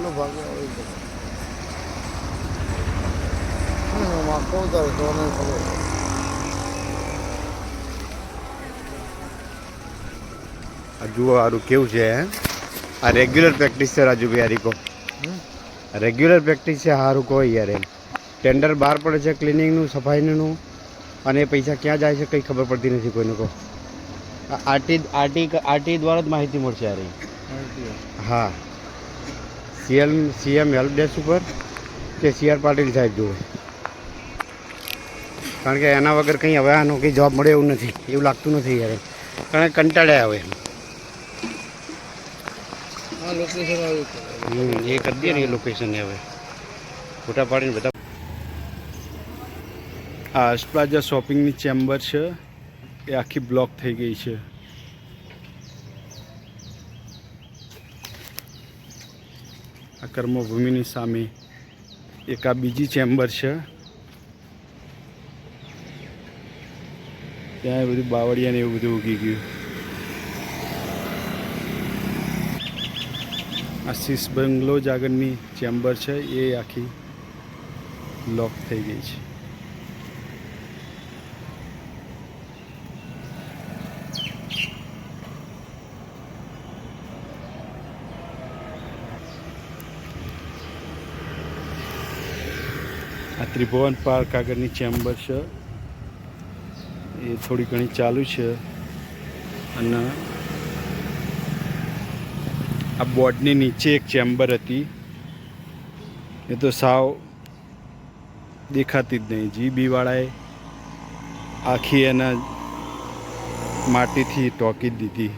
કેટલો ભાગે આવે માં કહું તારે તો મને ખબર. જુઓ સારું કેવું છે આ રેગ્યુલર પ્રેક્ટિસ છે રાજુભાઈ હારીકો રેગ્યુલર પ્રેક્ટિસ છે સારું કહો યાર એમ ટેન્ડર બહાર પડે છે ક્લિનિંગનું સફાઈનું અને એ પૈસા ક્યાં જાય છે કંઈ ખબર પડતી નથી કોઈને કહો આરટી દ્વારા જ માહિતી મળશે યાર હા સીએમ હેલ્પ ડેસ્ક ઉપર કે CR પાટીલ સાહેબ જોવે કારણ કે એના વગર કંઈ હવે આનો કંઈ જવાબ મળે એવું નથી એવું લાગતું નથી યાર કારણ કે કંટાળ્યા આવે લોકેશન આવ્યું એ કરી દે ને એ લોકેશન હવે ફોટા પાડીને બધા આ અસ્પ્લાઝા શોપિંગની ચેમ્બર છે એ આખી બ્લોક થઈ ગઈ છે આ કર્મભૂમિની સામે એક આ બીજી ચેમ્બર છે ત્યાં બધું બાવળિયા ને એવું બધું ઉગી ગયું આ શીશ બંગલો જ આગળની ચેમ્બર છે એ આખી લોક થઈ ગઈ છે આ ત્રિભુવન પાર્ક આગળની ચેમ્બર છે એ થોડી ઘણી ચાલુ છે અને આ બોર્ડની નીચે એક ચેમ્બર હતી એ તો સાવ દેખાતી જ નહીં GB વાળાએ આખી એના માટીથી ટોકી દીધી